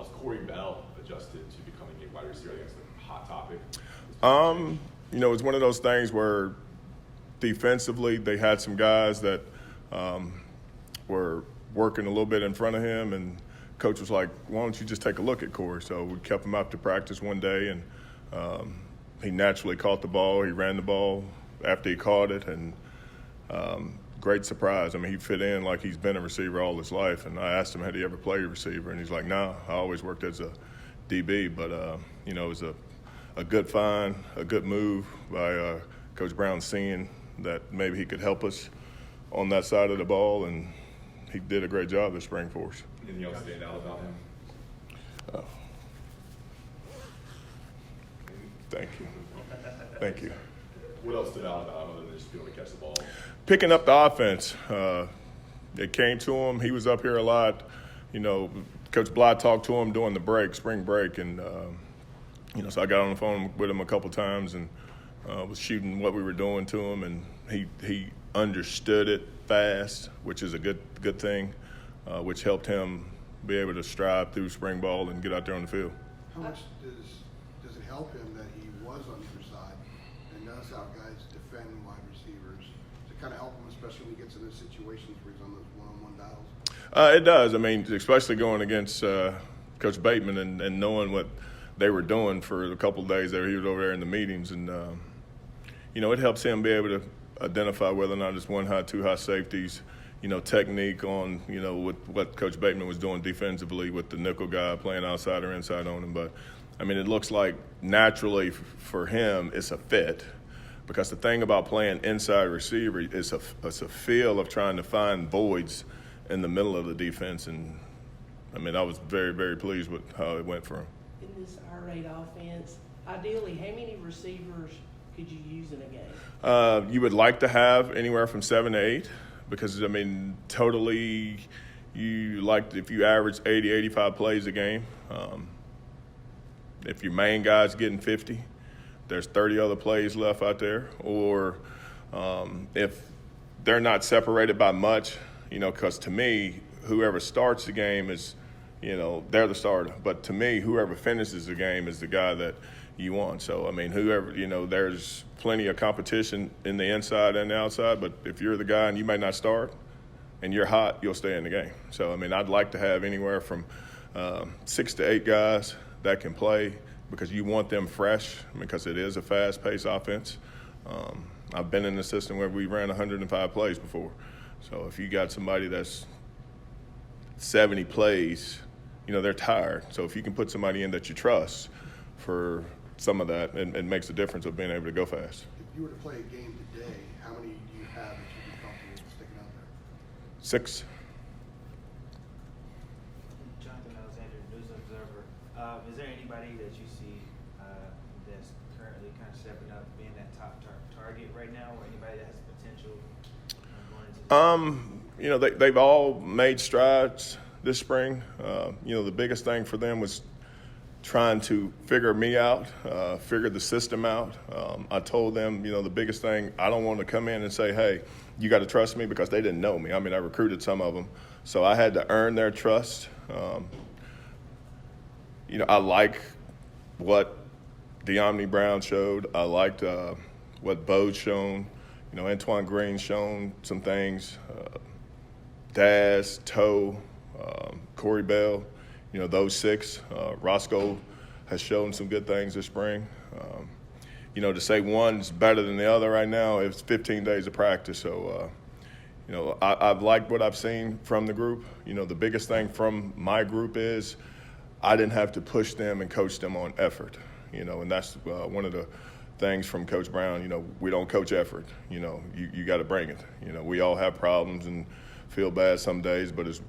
How's Corey Bell adjusted to becoming a wide receiver? I think that's a hot topic. It's one of those things where defensively they had some guys that were working a little bit in front of him, and coach was like, why don't you just take a look at Corey? So we kept him out to practice one day, and he naturally caught the ball. He ran the ball after he caught it, and great surprise. I mean, he fit in like he's been a receiver all his life. And I asked him, had he ever played a receiver? And he's like, no, I always worked as a DB. But, it was a good find, a good move by Coach Brown, seeing that maybe he could help us on that side of the ball. And he did a great job this spring for us. Anything else stand out about him? Thank you. Thank you. What else stood out about him other than just being able to catch the ball? Picking up the offense. It came to him. He was up here a lot. Coach Bly talked to him during the spring break, and so I got on the phone with him a couple times and was shooting what we were doing to him, and he understood it fast, which is a good thing, which helped him be able to stride through spring ball and get out there on the field. How much does it help him that he was on the other side and knows how guys defend wide receivers to kind of help him, especially when he gets in those situations where he's on those one-on-one dials? It does. I mean, especially going against Coach Bateman and knowing what they were doing for a couple of days there. He was over there in the meetings, and it helps him be able to identify whether or not it's one high, two high safeties. Technique on, with what Coach Bateman was doing defensively with the nickel guy playing outside or inside on him. But, I mean, it looks like naturally for him it's a fit, because the thing about playing inside receiver is it's a feel of trying to find voids in the middle of the defense. And, I mean, I was very, very pleased with how it went for him. In this air raid offense, ideally, how many receivers could you use in a game? You would like to have anywhere from 7 to 8. Because, I mean, totally if you average 80, 85 plays a game, if your main guy's getting 50, there's 30 other plays left out there. Or if they're not separated by much, because to me, whoever starts the game is, they're the starter. But to me, whoever finishes the game is the guy that you want. So, I mean, whoever, there's plenty of competition in the inside and the outside, but if you're the guy and you may not start and you're hot, you'll stay in the game. So, I mean, I'd like to have anywhere from 6 to 8 guys that can play, because you want them fresh, because it is a fast-paced offense. I've been in a system where we ran 105 plays before. So if you got somebody that's 70 plays, they're tired. So if you can put somebody in that you trust for some of that, it makes a difference of being able to go fast. If you were to play a game today, how many do you have that you'd be comfortable sticking out there? 6. Jonathan Alexander, News Observer. Is there anybody that you see that's currently kind of stepping up, being that top target right now, or anybody that has potential going into they've all made strides this spring. The biggest thing for them was trying to figure me out, figure the system out. I told them, the biggest thing, I don't want to come in and say, hey, you got to trust me, because they didn't know me. I mean, I recruited some of them, so I had to earn their trust. I like what De'Amni Brown showed. I liked what Bo's shown. Antoine Green's shown some things. Daz, Toe, Corey Bell. Those 6. Roscoe has shown some good things this spring. To say one's better than the other right now, it's 15 days of practice. So, I've liked what I've seen from the group. The biggest thing from my group is I didn't have to push them and coach them on effort. And that's one of the things from Coach Brown. We don't coach effort. You got to bring it. We all have problems and feel bad some days, but it's,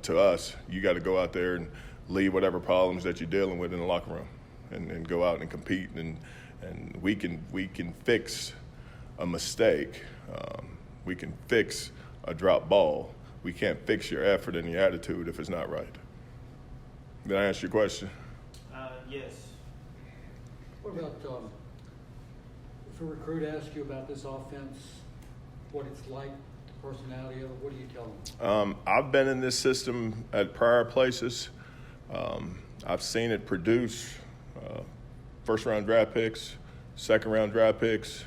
to us, you got to go out there and leave whatever problems that you're dealing with in the locker room, and go out and compete. And we can fix a mistake. We can fix a drop ball. We can't fix your effort and your attitude if it's not right. Did I answer your question? Yes. What about if a recruit asks you about this offense, what it's like, the personality of it, what do you tell them? I've been in this system at prior places. I've seen it produce first-round draft picks, second-round draft picks.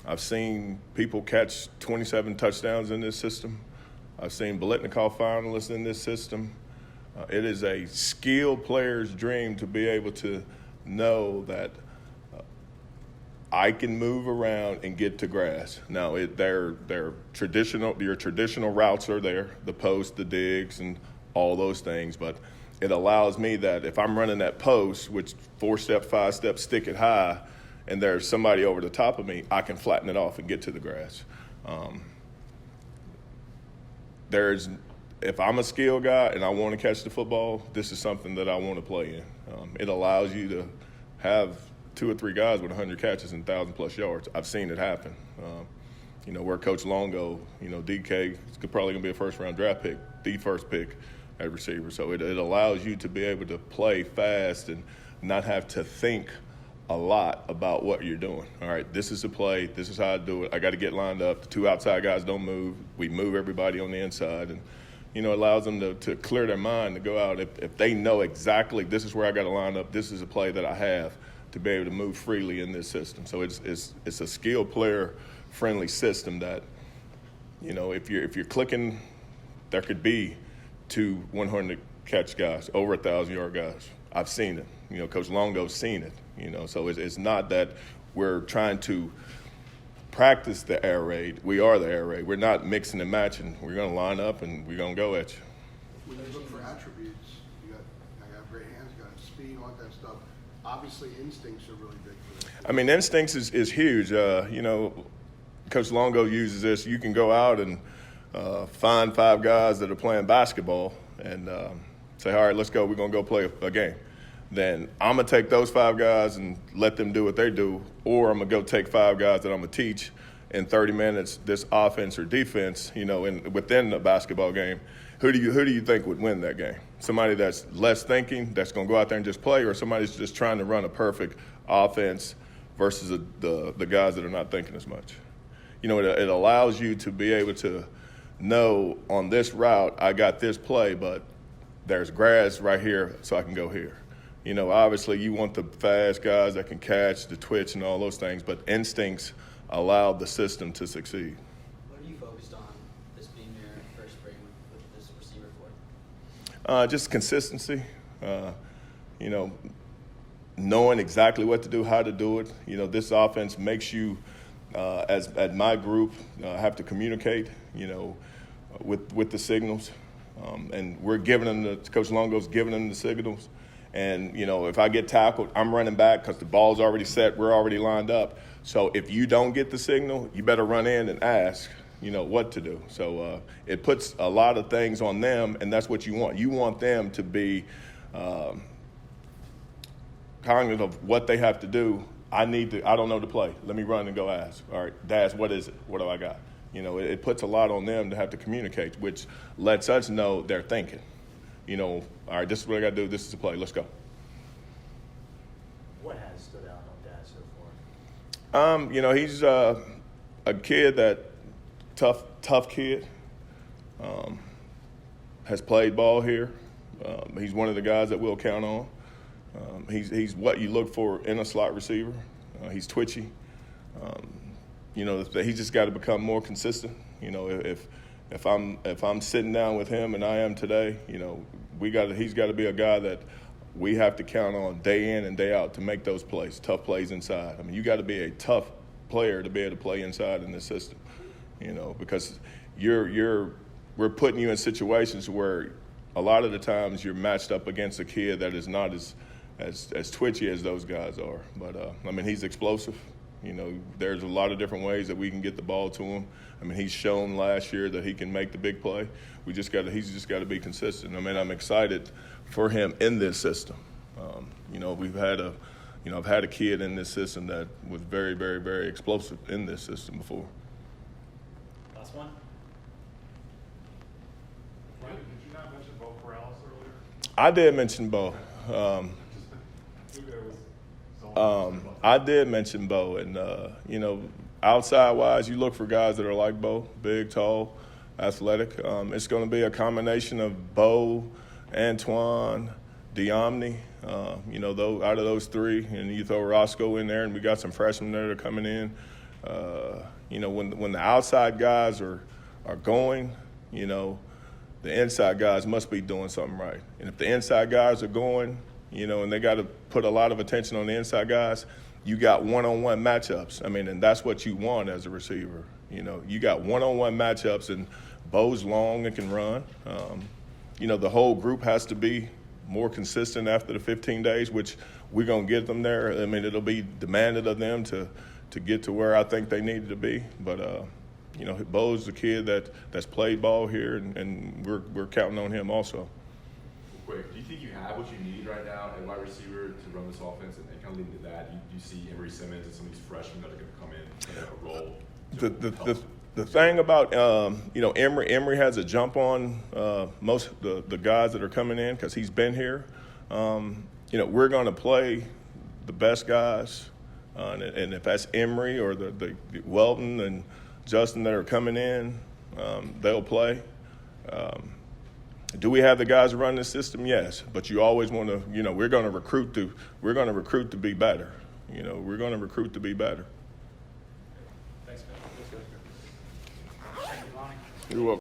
I've seen people catch 27 touchdowns in this system. I've seen Biletnikoff finalists in this system. It is a skilled player's dream to be able to know that I can move around and get to grass. Now, your traditional routes are there, the post, the digs, and all those things, but it allows me that if I'm running that post, which 4-step, 5-step, stick it high, and there's somebody over the top of me, I can flatten it off and get to the grass. If I'm a skill guy and I want to catch the football, this is something that I want to play in. It allows you to have 2 or 3 guys with 100 catches and 1,000+ yards. I've seen it happen. Where Coach Longo, DK is probably going to be a first-round draft pick, the first pick at receiver. So it allows you to be able to play fast and not have to think a lot about what you're doing. All right, this is the play. This is how I do it. I got to get lined up. The 2 outside guys don't move. We move everybody on the inside. And, it allows them to clear their mind to go out. If they know exactly this is where I got to line up, this is a play that I have to be able to move freely in this system. So it's a skilled player-friendly system that, if you're clicking, there could be 2 100-catch guys, over 1,000-yard guys. I've seen it. Coach Longo's seen it. So it's not that we're trying to practice the air raid. We are the air raid. We're not mixing and matching. We're going to line up and we're going to go at you. When you look for attributes, I got great hands, got speed, all that stuff. Obviously, instincts are really big for this. I mean, instincts is huge. Coach Longo uses this. You can go out and find 5 guys that are playing basketball and say, all right, let's go. We're going to go play a game. Then I'm going to take those 5 guys and let them do what they do, or I'm going to go take 5 guys that I'm going to teach in 30 minutes this offense or defense, within the basketball game. Who do you think would win that game? Somebody that's less thinking, that's going to go out there and just play, or somebody's just trying to run a perfect offense versus the guys that are not thinking as much? It allows you to be able to know on this route I got this play, but there's grass right here, so I can go here. Obviously you want the fast guys that can catch, the twitch and all those things, but instincts allow the system to succeed. What are you focused on this being your first spring with this receiver for? Just consistency, knowing exactly what to do, how to do it. This offense makes you, at my group, have to communicate, with the signals. And we're giving them Coach Longo's giving them the signals. And, if I get tackled, I'm running back because the ball's already set. We're already lined up. So if you don't get the signal, you better run in and ask, what to do. So it puts a lot of things on them, and that's what you want. You want them to be cognizant of what they have to do. I don't know the play. Let me run and go ask. All right, Daz, what is it? What do I got? It puts a lot on them to have to communicate, which lets us know they're thinking. All right, this is what I got to do. This is the play. Let's go. What has stood out on Dad so far? He's a kid tough kid. Has played ball here. He's one of the guys that we'll count on. He's what you look for in a slot receiver. He's twitchy. He's just got to become more consistent. If I'm sitting down with him, and I am today, he's got to be a guy that we have to count on day in and day out to make those plays, tough plays inside. I mean, you got to be a tough player to be able to play inside in this system, because we're putting you in situations where a lot of the times you're matched up against a kid that is not as twitchy as those guys are. But he's explosive. There's a lot of different ways that we can get the ball to him. He's shown last year that he can make the big play. He's just got to be consistent. I'm excited for him in this system. I've had a kid in this system that was very, very, very explosive in this system before. Last one. Ryan, did you not mention Bo Corrales earlier? I did mention Bo. I did mention Bo, and outside-wise, you look for guys that are like Bo, big, tall, athletic. It's going to be a combination of Bo, Antoine, D'Omni, though out of those three, and you throw Roscoe in there, and we got some freshmen there that are coming in. When the outside guys are going, the inside guys must be doing something right. And if the inside guys are going, and they got to put a lot of attention on the inside guys, you got one-on-one matchups. I mean, and that's what you want as a receiver. You got one-on-one matchups, and Bo's long and can run. The whole group has to be more consistent after the 15 days, which we're going to get them there. I mean, it'll be demanded of them to get to where I think they needed to be. But, Bo's the kid that's played ball here, and we're counting on him also. Quick, do you think you have what you need right now at wide receiver to run this offense? And kind of leading to that, do you see Emory Simmons and some of these freshmen that are going to come in and have a role? The thing about Emory has a jump on most of the guys that are coming in because he's been here. We're going to play the best guys, and if that's Emory or the Welton and Justin that are coming in, they'll play. Do we have the guys to run this system? Yes, but you always want to. We're going to recruit to be better. We're going to recruit to be better. Thanks, man. Thank you, Lonnie. You're welcome.